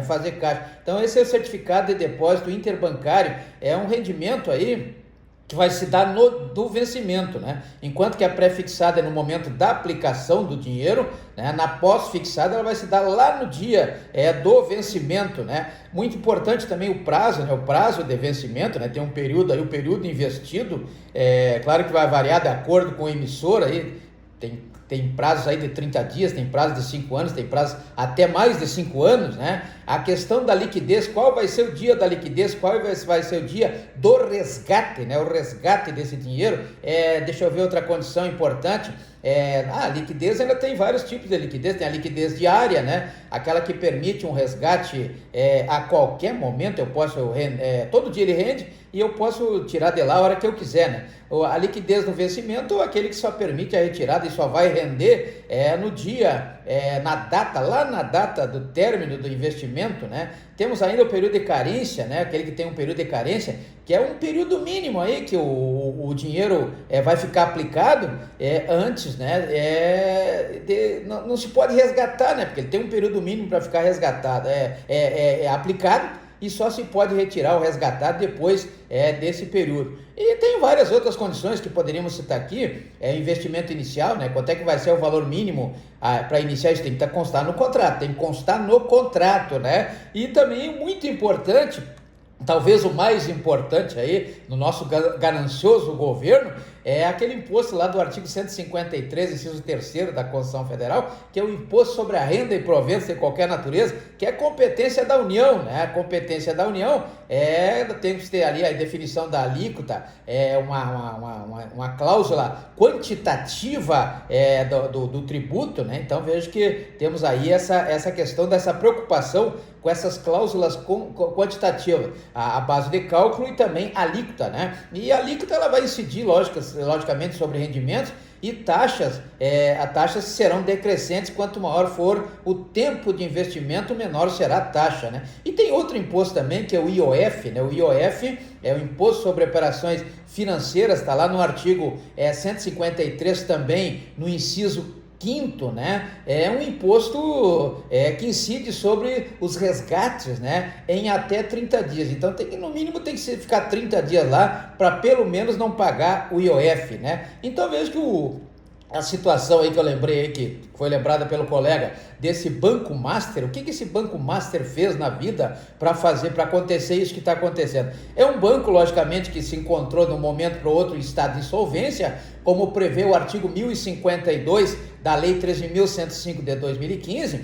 fazer caixa. Então esse é o certificado de depósito interbancário, é um rendimento aí que vai se dar do vencimento, né? Enquanto que a pré-fixada é no momento da aplicação do dinheiro, né? Na pós-fixada ela vai se dar lá no dia do vencimento, né? Muito importante também o prazo, né? O prazo de vencimento, né? Tem um período aí, o período investido, claro que vai variar de acordo com o emissor aí, tem prazos aí de 30 dias, tem prazo de 5 anos, tem prazo até mais de 5 anos, né? A questão da liquidez, qual vai ser o dia da liquidez, qual vai ser o dia do resgate, né? O resgate desse dinheiro, deixa eu ver outra condição importante, a liquidez ainda tem vários tipos de liquidez, tem a liquidez diária, né? Aquela que permite um resgate a qualquer momento, eu posso, todo dia ele rende e eu posso tirar de lá a hora que eu quiser, né? A liquidez no vencimento, aquele que só permite a retirada e só vai render no dia, lá na data do término do investimento, né? Temos ainda o período de carência, né? Aquele que tem um período de carência, que é um período mínimo aí que o dinheiro vai ficar aplicado antes, né? Não se pode resgatar, né? Porque ele tem um período mínimo para ficar resgatado, aplicado, e só se pode retirar o resgatado depois desse período. E tem várias outras condições que poderíamos citar aqui, investimento inicial, né? Quanto é que vai ser o valor mínimo para iniciar? Isso tem que constar no contrato, né? E também, muito importante, talvez o mais importante aí no nosso ganancioso governo, é aquele imposto lá do artigo 153, inciso 3º da Constituição Federal, que é o imposto sobre a renda e proventos de qualquer natureza, que é competência da União, né? A competência da União tem que ter ali a definição da alíquota, uma cláusula quantitativa do tributo, né? Então vejo que temos aí essa questão dessa preocupação com essas cláusulas quantitativas, a base de cálculo e também a alíquota, né? E a alíquota ela vai incidir, logicamente, sobre rendimentos e taxas, as taxas serão decrescentes, quanto maior for o tempo de investimento, menor será a taxa, né? E tem outro imposto também, que é o IOF, né? O IOF é o Imposto sobre Operações Financeiras, está lá no artigo 153 também, no inciso 5º, né? É um imposto que incide sobre os resgates, né? Em até 30 dias. Então, no mínimo tem que ficar 30 dias lá para pelo menos não pagar o IOF, né? Então, vejo que a situação aí que eu lembrei aí, que foi lembrada pelo colega, desse Banco Master, o que esse Banco Master fez na vida para acontecer isso que está acontecendo? É um banco, logicamente, que se encontrou de um momento para o outro em estado de insolvência, como prevê o artigo 1052 da Lei 13.105 de 2015,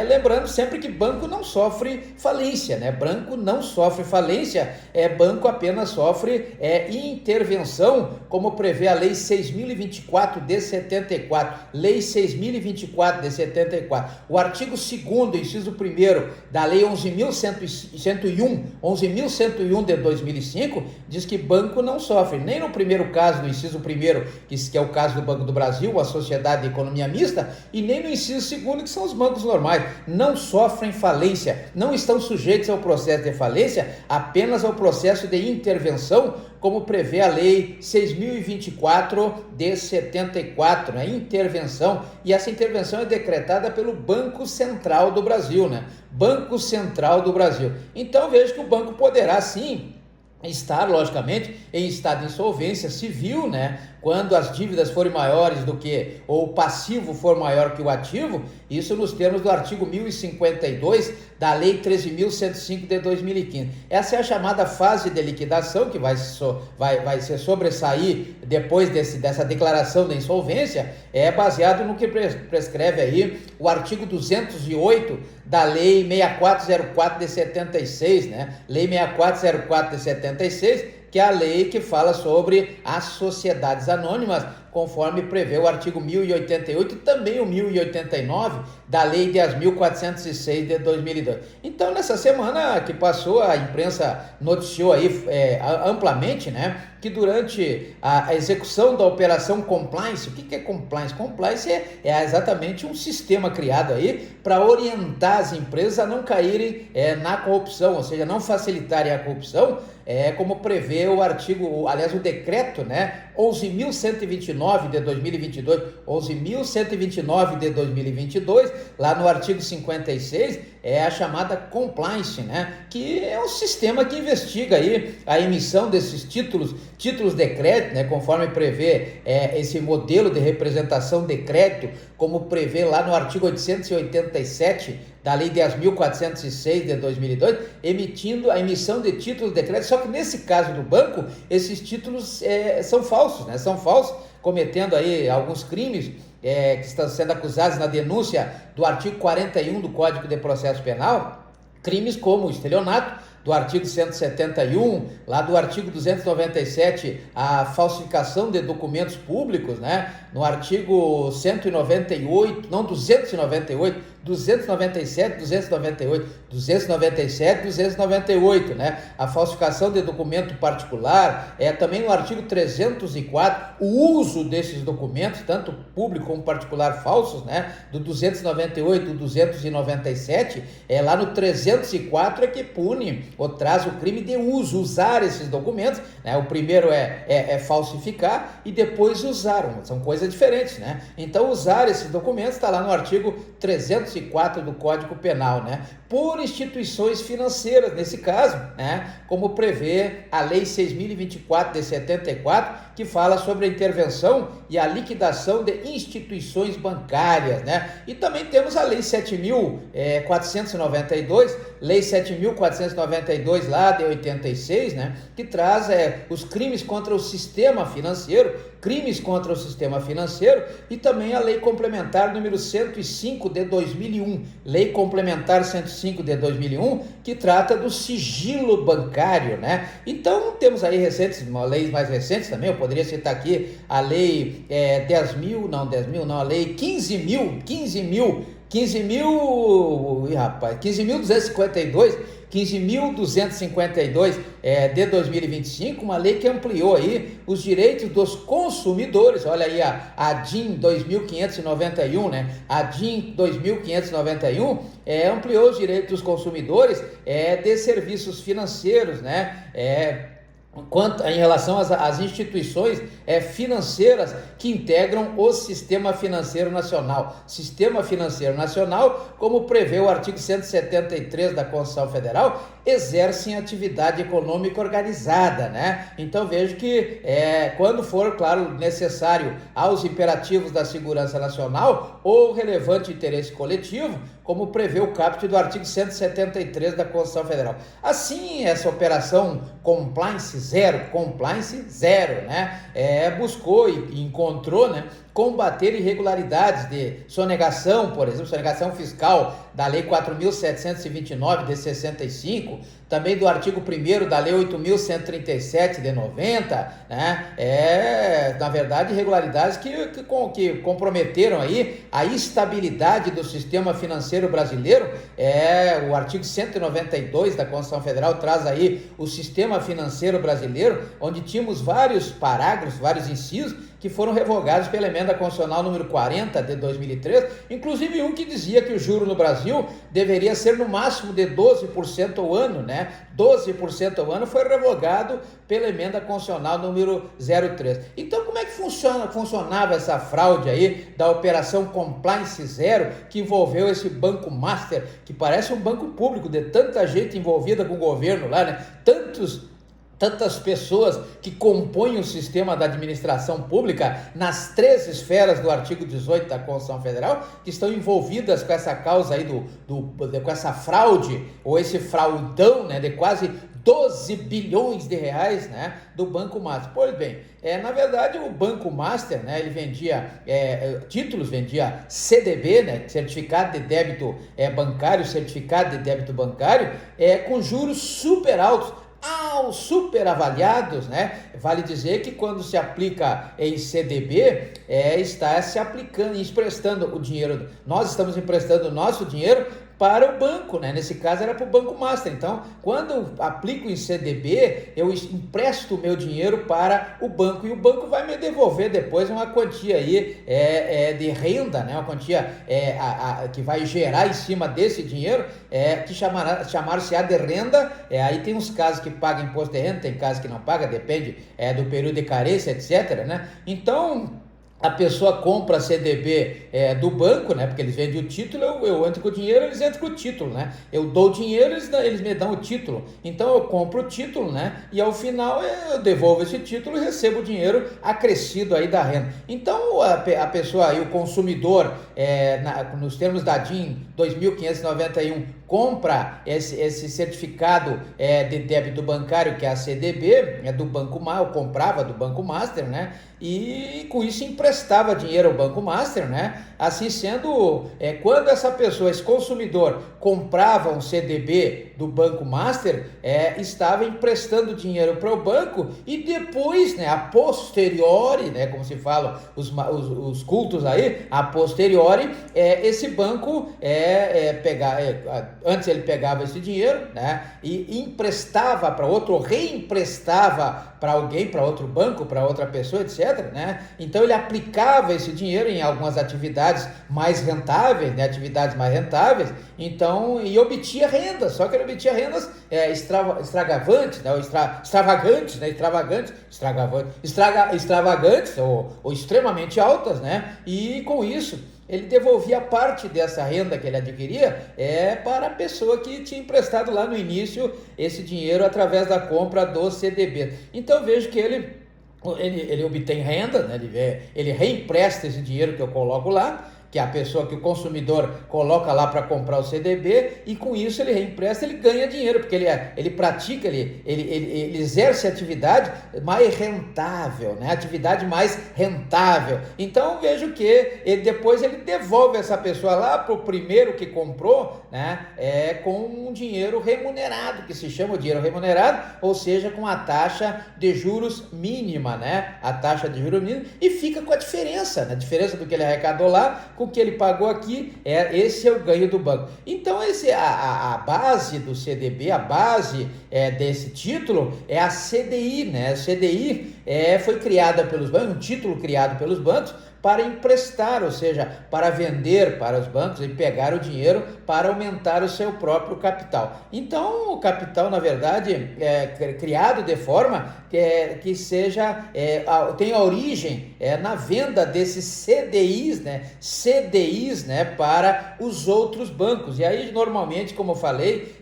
lembrando sempre que banco não sofre falência, né? Banco não sofre falência, banco apenas sofre intervenção, como prevê a Lei 6.024 de 74, Lei 6.024 de 74. O artigo 2º, inciso 1º da Lei 11.101 de 2005, diz que banco não sofre, nem no primeiro caso, no inciso 1º, que é o caso do Banco do Brasil, a Sociedade de Economia Mista, e nem no inciso 2º, que são os bancos normais, não sofrem falência, não estão sujeitos ao processo de falência, apenas ao processo de intervenção, como prevê a Lei 6.024 de 74, né? Intervenção, e essa intervenção é decretada pelo Banco Central do Brasil, né? Banco Central do Brasil. Então vejo que o banco poderá sim estar, logicamente, em estado de insolvência civil, né? Quando as dívidas forem maiores do que, ou o passivo for maior que o ativo, isso nos termos do artigo 1052 da Lei 13.105 de 2015. Essa é a chamada fase de liquidação, que vai se sobressair depois dessa declaração de insolvência, baseado no que prescreve aí o artigo 208 da Lei 6404 de 76, né? Lei 6404 de 76, que é a lei que fala sobre as sociedades anônimas, conforme prevê o artigo 1088 e também o 1089 da Lei 10.406 de 2002. Então, nessa semana que passou, a imprensa noticiou aí amplamente, né, que durante a execução da operação compliance, o que é compliance? Compliance é exatamente um sistema criado aí para orientar as empresas a não caírem na corrupção, ou seja, não facilitarem a corrupção, como prevê o artigo, aliás, o decreto, né, 11.129 de 2022, 11.129 de 2022, lá no artigo 56, é a chamada compliance, né, que é um sistema que investiga aí a emissão desses títulos de crédito, né, conforme prevê esse modelo de representação de crédito, como prevê lá no artigo 887 da Lei 10.406 de 2002, emitindo a emissão de títulos de crédito, só que nesse caso do banco, esses títulos são falsos, né? São falsos, cometendo aí alguns crimes que estão sendo acusados na denúncia do artigo 41 do Código de Processo Penal, crimes como estelionato, do artigo 171, lá do artigo 297, a falsificação de documentos públicos, né? No artigo 198, não, 297, 298, né? A falsificação de documento particular, também no artigo 304, o uso desses documentos, tanto público como particular falsos, né? Do 298, do 297, lá no 304 é que pune ou traz o crime de uso, usar esses documentos, né? O primeiro é falsificar e depois usar, são coisas diferentes, né? Então usar esses documentos está lá no artigo 304 do Código Penal, né? Por instituições financeiras, nesse caso, né? Como prevê a Lei 6.024 de 74, que fala sobre a intervenção e a liquidação de instituições bancárias, né? E também temos a Lei 7.492, Lei 7.492 lá de 86, né? Que traz os crimes contra o sistema financeiro, e também a Lei Complementar número 105 de 2001, Lei Complementar 105 de 2001, que trata do sigilo bancário, né? Então, temos aí leis mais recentes também, eu poderia citar aqui a Lei 15.252, 15.252 de 2025, uma lei que ampliou aí os direitos dos consumidores. Olha aí a DIN 2591, né? A DIN 2591 ampliou os direitos dos consumidores de serviços financeiros, né? Em relação às instituições financeiras que integram o Sistema Financeiro Nacional. Sistema Financeiro Nacional, como prevê o artigo 173 da Constituição Federal, exercem atividade econômica organizada, né? Então vejo que quando for, claro, necessário aos imperativos da segurança nacional ou relevante interesse coletivo, como prevê o caput do artigo 173 da Constituição Federal. Assim, essa operação Compliance Zero, né? Buscou e encontrou, né, combater irregularidades de sonegação, por exemplo, sonegação fiscal da Lei 4.729 de 65, também do artigo 1º da Lei 8.137 de 90, né? Na verdade, irregularidades que comprometeram aí a estabilidade do sistema financeiro brasileiro. O artigo 192 da Constituição Federal traz aí o sistema financeiro brasileiro, onde tínhamos vários parágrafos, vários incisos, que foram revogados pela emenda constitucional número 40 de 2003, inclusive um que dizia que o juro no Brasil deveria ser no máximo de 12% ao ano, né? 12% ao ano foi revogado pela emenda constitucional número 03. Então, como é que funcionava essa fraude aí da operação Compliance Zero, que envolveu esse Banco Master, que parece um banco público, de tanta gente envolvida com o governo lá, né? Tantas pessoas que compõem o sistema da administração pública nas 3 esferas do artigo 18 da Constituição Federal, que estão envolvidas com essa causa aí com essa fraude, ou esse fraudão, né, de quase 12 bilhões de reais, né, do Banco Master. Pois bem, na verdade o Banco Master, né, ele vendia títulos, vendia CDB, né, certificado de débito bancário, com juros super altos, super avaliados, né? Vale dizer que quando se aplica em CDB, está se aplicando, emprestando o dinheiro. Nós estamos emprestando o nosso dinheiro para o banco, né? Nesse caso era para o Banco Master. Então, quando eu aplico em CDB, eu empresto o meu dinheiro para o banco e o banco vai me devolver depois uma quantia aí de renda, né? Uma quantia que vai gerar em cima desse dinheiro, que chamar-se-á de renda. Aí tem uns casos que pagam imposto de renda, tem casos que não pagam, depende do período de carência, etc, né? Então, a pessoa compra CDB do banco, né? Porque eles vendem o título, eu entro com o dinheiro, eles entram com o título, né? Eu dou o dinheiro, eles me dão o título. Então eu compro o título, né? E ao final eu devolvo esse título e recebo o dinheiro acrescido aí da renda. Então a pessoa aí, o consumidor, nos termos da DIN 2591, compra esse certificado de débito bancário, que é a CDB, do Banco Master, comprava do Banco Master, né? E com isso emprestava dinheiro ao Banco Master, né? Assim sendo, quando essa pessoa, esse consumidor, comprava um CDB do Banco Master, estava emprestando dinheiro para o banco e depois, né, a posteriori, né, como se fala os cultos aí, a posteriori, esse banco antes ele pegava esse dinheiro, né, e emprestava para outro, reemprestava para alguém, para outro banco, para outra pessoa, etc, né? Então ele aplicava esse dinheiro em algumas atividades mais rentáveis, né? Atividades mais rentáveis, então, e obtia renda, só que ele obtia rendas extravagantes, né? Extravagantes ou extremamente altas, né? E com isso ele devolvia parte dessa renda que ele adquiria para a pessoa que tinha emprestado lá no início esse dinheiro através da compra do CDB. Então vejo que ele obtém renda, né? Ele reempresta esse dinheiro que eu coloco lá, que é a pessoa, que o consumidor coloca lá para comprar o CDB, e com isso ele reempresta, ele ganha dinheiro, porque ele pratica, ele exerce atividade mais rentável, né? Atividade mais rentável. Então vejo que depois ele devolve essa pessoa lá para o primeiro que comprou, né? Com um dinheiro remunerado, que se chama dinheiro remunerado, ou seja, com a taxa de juros mínima, né? A taxa de juros mínima, e fica com a diferença, né? A diferença do que ele arrecadou lá com o que ele pagou aqui, esse é o ganho do banco. Então a base do CDB, a base desse título é a CDI, né? A CDI foi criada pelos bancos, um título criado pelos bancos para emprestar, ou seja, para vender para os bancos e pegar o dinheiro para aumentar o seu próprio capital. Então, o capital, na verdade, é criado de forma que seja, tenha origem na venda desses CDIs, né? CDIs, né? Para os outros bancos. E aí, normalmente, como eu falei,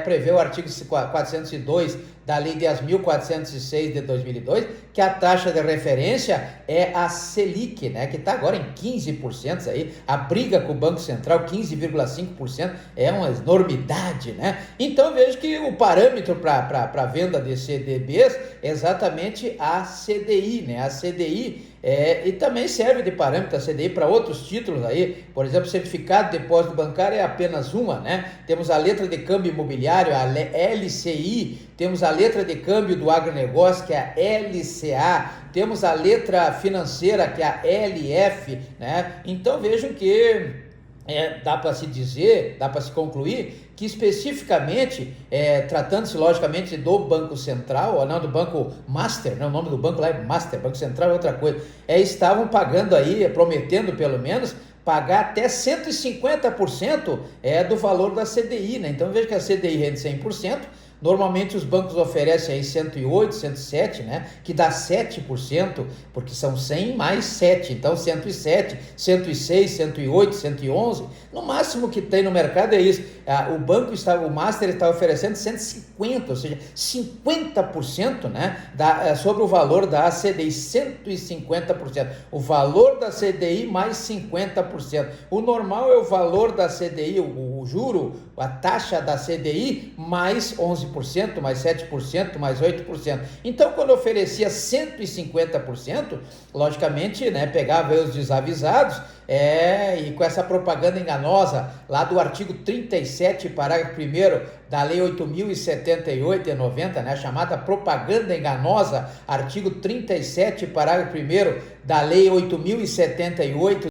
prevê o artigo 402 da Lei 10.406 de 2002, que a taxa de referência é a Selic, né, que está agora em 15%, aí, a briga com o Banco Central, 15,5%, é uma enormidade, né? Então vejo que o parâmetro para a venda de CDBs é exatamente a CDI, né? A CDI e também serve de parâmetro a CDI para outros títulos aí, por exemplo, certificado de depósito bancário é apenas uma, né? Temos a letra de câmbio imobiliário, a LCI, temos a letra de câmbio do agronegócio, que é a LCA, temos a letra financeira, que é a LF, né? Então vejam que dá para se dizer, dá para se concluir que especificamente, tratando-se logicamente do Banco Central, ou não do Banco Master, né? O nome do banco lá é Master, Banco Central é outra coisa, estavam pagando aí, prometendo pelo menos, pagar até 150% do valor da CDI, né? Então veja que a CDI rende 100%, normalmente os bancos oferecem aí 108, 107, né? Que dá 7%, porque são 100 mais 7, então 107, 106, 108, 111, no máximo que tem no mercado é isso. O Master está oferecendo 150, ou seja, 50%, né? Sobre o valor da CDI, 150%. O valor da CDI mais 50%. O normal é o valor da CDI, o juro, a taxa da CDI mais 11%, mais 7%, mais 8%. Então, quando oferecia 150%, logicamente, né, pegava os desavisados, e com essa propaganda enganosa lá do artigo 37, parágrafo 1º da Lei 8.078 de 90, né, chamada propaganda enganosa, artigo 37, parágrafo 1º da Lei 8.078